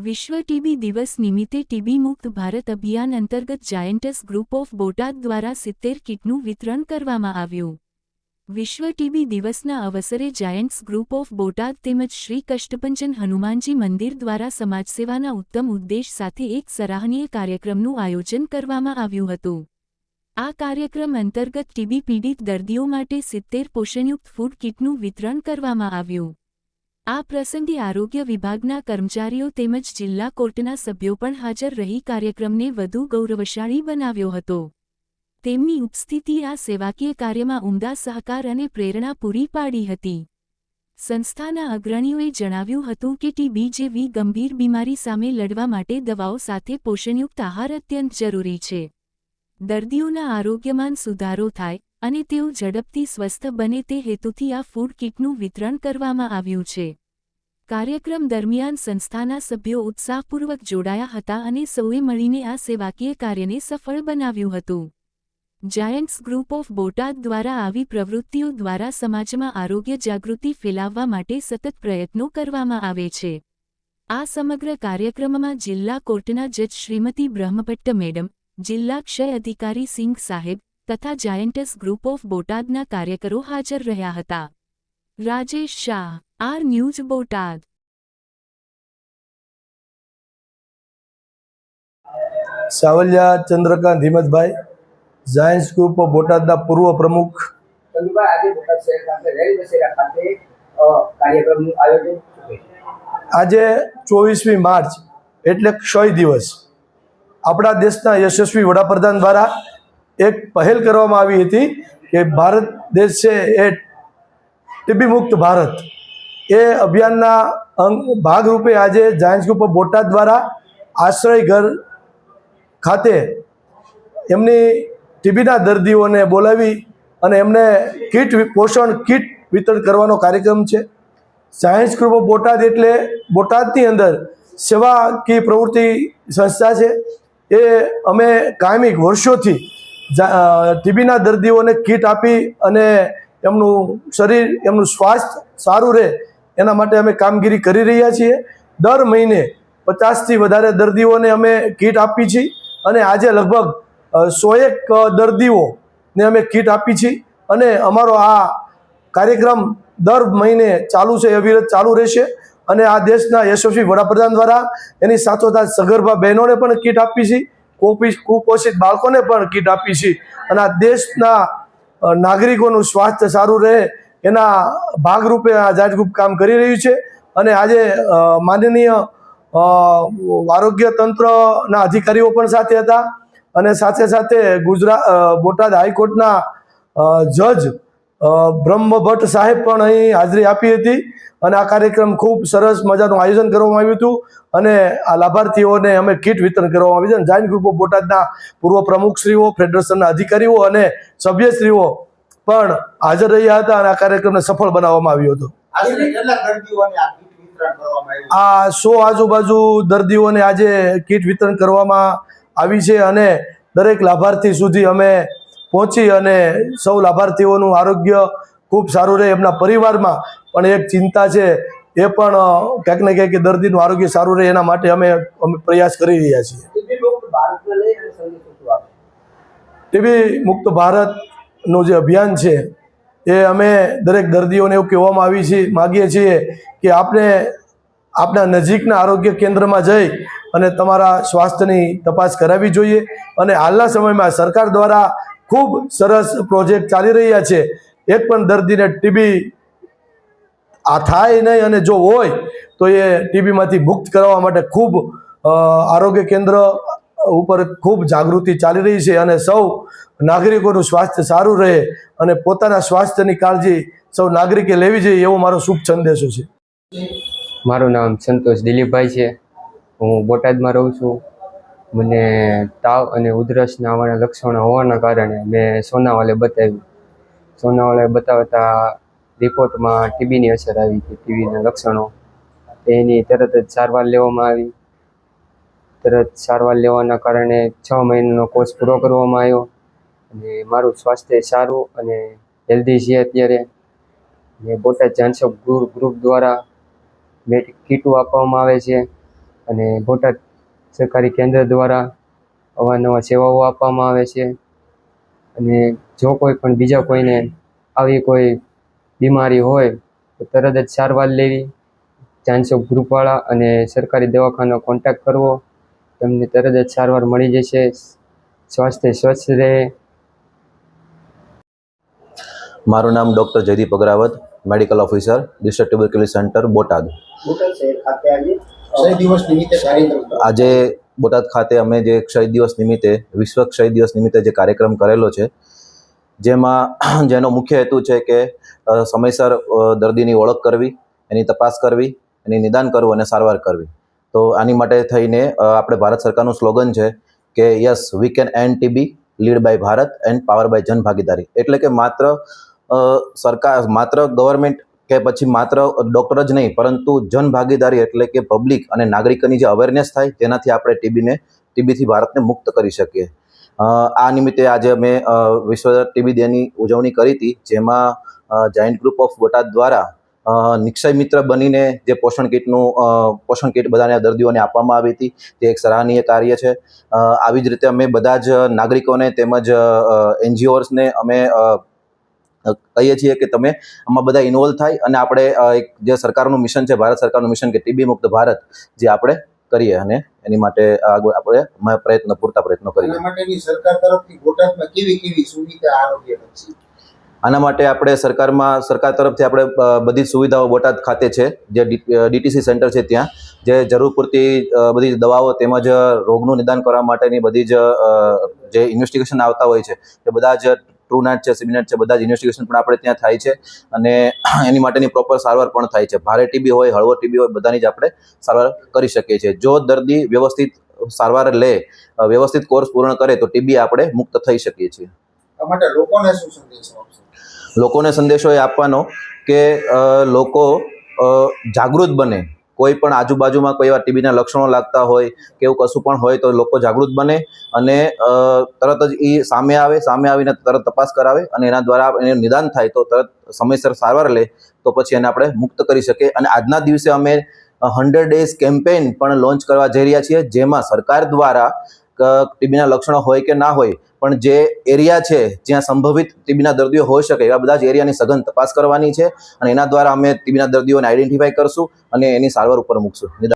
વિશ્વ ટીબી દિવસ નિમિત્તે ટીબી મુક્ત ભારત અભિયાન અંતર્ગત જાયન્ટસ ગ્રુપ ઓફ બોટાદ દ્વારા 70 કીટનું વિતરણ કરવામાં આવ્યું। વિશ્વ ટીબી દિવસના અવસરે જાયન્ટ્સ ગ્રુપ ઓફ બોટાદ તેમજ શ્રી કષ્ટભંજન હનુમાનજી મંદિર દ્વારા સમાજસેવાના ઉત્તમ ઉદ્દેશ સાથે એક સરાહનીય કાર્યક્રમનું આયોજન કરવામાં આવ્યું હતું। આ કાર્યક્રમ અંતર્ગત ટીબી પીડિત દર્દીઓ માટે 70 પોષણયુક્ત ફૂડ કીટનું વિતરણ કરવામાં આવ્યું। આ પ્રસંગે આરોગ્ય વિભાગના કર્મચારીઓ તેમજ જિલ્લા કોર્ટના સભ્યો પણ હાજર રહી કાર્યક્રમને વધુ ગૌરવશાળી બનાવ્યો હતો। તેમની ઉપસ્થિતિએ આ સેવાકીય કાર્યમાં ઉમદા સહકાર અને પ્રેરણા પૂરી પાડી હતી। સંસ્થાના અગ્રણીઓએ જણાવ્યું હતું કે ટીબી જેવી ગંભીર બીમારી સામે લડવા માટે દવાઓ સાથે પોષણયુક્ત આહાર અત્યંત જરૂરી છે। દર્દીઓના આરોગ્યમાં સુધારો થાય અને તેઓ ઝડપથી સ્વસ્થ બને તે હેતુથી આ ફૂડ કીટનું વિતરણ કરવામાં આવ્યું છે। કાર્યક્રમ દરમિયાન સંસ્થાના સભ્યો ઉત્સાહપૂર્વક જોડાયા હતા અને સૌએ મળીને આ સેવાકીય કાર્યને સફળ બનાવ્યું હતું। જાયન્ટ્સ ગ્રુપ ઓફ બોટાદ દ્વારા આવી પ્રવૃત્તિઓ દ્વારા સમાજમાં આરોગ્ય જાગૃતિ ફેલાવવા માટે સતત પ્રયત્નો કરવામાં આવે છે। આ સમગ્ર કાર્યક્રમમાં જિલ્લા કોર્ટના જજ શ્રીમતી બ્રહ્મભટ્ટ મેડમ, જિલ્લા ક્ષય અધિકારી સિંઘ સાહેબ તથા જાયન્ટસ ગ્રુપ ઓફ બોટાદના કાર્યકરો હાજર રહ્યા હતા। Rajesh Shah, R news Botad. Savaliya Chandrakant Himmatbhai, giants group of બોટાદના પૂર્વ પ્રમુખ। આજે બોટાદ શહેર ખાતે રેલ બસેરા ખાતે કાર્યક્રમનું આયોજન આજે 24મી માર્ચ એટલે ક્ષય દિવસ આપણા દેશના યશસ્વી વડાપ્રધાન દ્વારા એક પહેલ કરવામાં આવી હતી કે ભારત દેશ છે એ ટીબી મુક્ત ભારત એ અભિયાનના ભાગરૂપે આજે જાયન્ટ્સ ગ્રુપ ઓફ બોટાદ દ્વારા આશ્રય ઘર ખાતે એમની ટીબીના દર્દીઓને બોલાવી અને એમને પોષણ કીટ વિતરણ કરવાનો કાર્યક્રમ છે। જાયન્ટ્સ ગ્રુપ ઓફ બોટાદ એટલે બોટાદની અંદર સેવાકીય પ્રવૃત્તિ સંસ્થા છે। એ અમે કાયમી વર્ષોથી ટીબીના દર્દીઓને કીટ આપી અને એમનું શરીર, એમનું સ્વાસ્થ્ય સારું રહે એના માટે અમે કામગીરી કરી રહ્યા છીએ। દર મહિને 50થી વધારે દર્દીઓને અમે કીટ આપી છે અને આજે લગભગ 101 દર્દીઓને અમે કીટ આપી છે અને અમારો આ કાર્યક્રમ દર મહિને ચાલુ છે, અવિરત ચાલુ રહેશે। અને આ દેશના યશસ્વી વડાપ્રધાન દ્વારા એની સાથોસાથ સગર્ભા બહેનોને પણ કીટ આપી છે, કુપોષિત બાળકોને પણ કીટ આપી છે અને આ દેશના નાગરિકોનું સ્વાસ્થ્ય સારું રહે એના ભાગરૂપે આ જાયન્ટ્સ ગ્રુપ કામ કરી રહ્યું છે। અને આજે માનનીય આરોગ્ય તંત્રના અધિકારીઓ પણ સાથે હતા અને સાથે સાથે બોટાદ હાઈકોર્ટના જજ બ્રહ્મભટ્ટ સાહેબ પણ અહીં હાજરી આપી હતી અને આ કાર્યક્રમ ખૂબ સરસ મજાનું આયોજન કરવામાં આવ્યું હતું અને આ લાભાર્થીઓને અમે કીટ વિતરણ કરવામાં આવ્યું છે। જાયન્ટ્સ ગ્રુપ ઓફ બોટાદના પૂર્વ પ્રમુખશ્રીઓ, ફેડરેશનના અધિકારીઓ અને સભ્યશ્રીઓ પણ હાજર રહ્યા હતા અને આ કાર્યક્રમને સફળ બનાવવામાં આવ્યો હતો। આ 100 આજુબાજુ દર્દીઓને આજે કીટ વિતરણ કરવામાં આવી છે અને દરેક લાભાર્થી સુધી અમે પહોંચી અને સૌ લાભાર્થીઓનું આરોગ્ય ખૂબ સારું રહે, એમના પરિવારમાં પણ એક ચિંતા છે એ પણ ક્યાંક ને ક્યાંક દર્દીનું આરોગ્ય સારું રહે એના માટે અમે પ્રયાસ કરી રહ્યા છીએ। ટીબી મુક્ત ભારતનું જે અભિયાન છે એ અમે દરેક દર્દીઓને એવું કહેવામાં માગીએ છીએ કે આપણા નજીકના આરોગ્ય કેન્દ્રમાં જઈ અને તમારા સ્વાસ્થ્યની તપાસ કરાવવી જોઈએ। અને હાલના સમયમાં સરકાર દ્વારા ખૂબ સરસ પ્રોજેક્ટ ચાલી રહ્યા છે। એક પણ દર્દીને ટીબી થાય નહીં અને જો હોય તો એ ટીબીમાંથી મુક્ત કરવા માટે ખૂબ આરોગ્ય કેન્દ્ર ઉપર ખૂબ જાગૃતિ ચાલી રહી છે અને સૌ નાગરિકોનું સ્વાસ્થ્ય સારું રહે અને પોતાના સ્વાસ્થ્યની કાળજી સૌ નાગરિકે લેવી જોઈએ એવો મારો શુભ સંદેશો છે। મારું નામ સંતોષ દિલીપભાઈ છે। હું બોટાદમાં રહું છું। મને તાવ અને ઉધરસના આવાના લક્ષણો હોવાના કારણે મેં સોનાવાલે બતાવ્યું। સોનાવાલે બતાવતા રિપોર્ટમાં ટીબીની અસર આવી હતી, ટીબીના લક્ષણો। એની તરત જ સારવાર લેવામાં આવી। તરત સારવાર લેવાના કારણે 6 મહિનાનો કોર્સ પૂરો કરવામાં આવ્યો અને મારું સ્વાસ્થ્ય સારું અને હેલ્ધી છે અત્યારે। બોટાદ જાયન્ટ્સ ગ્રુપ દ્વારા કીટો આપવામાં આવે છે અને બોટાદ સરકારી કેન્દ્ર દ્વારા અવારનવાર સેવાઓ આપવામાં આવે છે. અને જો કોઈ પણ બીજા કોઈને આવી કોઈ બીમારી હોય તો તરત જ સારવાર લેવી. જાયન્ટ્સ ઓફ ગ્રુપવાળા અને સરકારી દવાખાનો કોન્ટેક્ટ કરવો, તમને તરત જ સારવાર મળી જશે. સ્વાસ્થ્ય સ્વચ્છ રહે. મારું નામ doctor Jaydeep Agravat, medical officer, district tuberculosis centre, Botad. Botad શહેર ખાતે આજે ક્ષય દિવસ નિમિત્તે કાર્યક્રમ આજે બોટાદ ખાતે અમે જે ક્ષય દિવસ નિમિત્તે વિશ્વ ક્ષય દિવસ નિમિત્તે જે કાર્યક્રમ કરેલો છે, જેનો મુખ્ય હેતુ છે કે સમયસર દર્દીની ઓળખ કરવી, એની તપાસ કરવી, એની નિદાન કરવું અને સારવાર કરવી. તો આની માટે થઈને આપણે ભારત સરકારનું સ્લોગન છે કે yes we can end TB, lead by Bharat and power by જન ભાગીદારી. એટલે કે સરકાર, માત્ર ગવર્મેન્ટ કે પછી માત્ર ડૉક્ટર જ નહીં, પરંતુ જન ભાગીદારી એટલે કે પબ્લિક અને નાગરિકોની જે અવેરનેસ થાય, તેનાથી આપણે ટીબીથી ભારતને મુક્ત કરી શકીએ. આ નિમિત્તે આજે અમે વિશ્વ ટીબી ડેની ઉજવણી કરી હતી, જેમાં જાયન્ટ ગ્રુપ ઓફ બોટાદ દ્વારા નિક્ષય મિત્ર બનીને જે પોષણ કીટ બધાને દર્દીઓને આપવામાં આવી હતી, તે એક સરાહનીય કાર્ય છે. આવી જ રીતે અમે બધા જ નાગરિકોને તેમજ NGOsને અમે કહીએ છીએ કે તમે આમાં બધા ઇન્વોલ્વ થાય અને આપણે એક જે સરકારનું મિશન છે, ભારત સરકારનું મિશન કે ટીબી મુક્ત ભારત, જે આપણે કરીએ અને એની માટે આપણે પૂરતા પ્રયત્નો કરીએ. આના માટેની સરકાર તરફથી બોટાદમાં કેવી સુવિધા આરોગ્યલક્ષી? આના માટે આપણે સરકાર તરફથી આપણે બધી જ સુવિધાઓ બોટાદ ખાતે છે, જે DTC સેન્ટર છે, ત્યાં જે જરૂર પૂરતી બધી દવાઓ તેમજ રોગનું નિદાન કરવા માટેની બધી જ જે ઇન્વેસ્ટિગેશન આવતા હોય છે, તે બધા જ ટ્રુનેટ છે, સીબીનેટ છે, બધા જ ઇન્વેસ્ટિગેશન પણ આપણે ત્યાં થાય છે અને એની માટેની પ્રોપર સારવાર પણ થાય છે. ભારે ટીબી હોય, હળવો ટીબી હોય, બધાની જ આપણે સારવાર કરી શકીએ છીએ. જો દર્દી વ્યવસ્થિત સારવાર લે, વ્યવસ્થિત કોર્સ પૂર્ણ કરે તો ટીબી આપણે મુક્ત થઈ શકીએ છીએ. આ માટે લોકોને શું સંદેશો આપશો? લોકોને સંદેશો એ આપવાનો કે લોકો જાગૃત બને. કોઈ પણ આજુબાજુમાં કોઈ એવા ટીબીના લક્ષણો લાગતા હોય કે એવું કશું પણ હોય તો લોકો જાગૃત બને અને તરત જ એ સામે આવીને તરત તપાસ કરાવે અને એના દ્વારા એનું નિદાન થાય તો તરત સમયસર સારવાર લે તો પછી એને આપણે મુક્ત કરી શકીએ. અને આજના દિવસે અમે 100 ડેઝ કેમ્પેઇન પણ લોન્ચ કરવા જઈ રહ્યા છીએ, જેમાં સરકાર દ્વારા ટીબીના લક્ષણો હોય કે ના હોય, પણ જે એરિયા છે જ્યાં સંભવિત ટીબીના દર્દીઓ હોઈ શકે એવા બધા જ એરિયાની સઘન તપાસ કરવાની છે અને એના દ્વારા અમે ટીબીના દર્દીઓને આઈડેન્ટિફાઈ કરશું અને એની સારવાર ઉપર મૂકશું.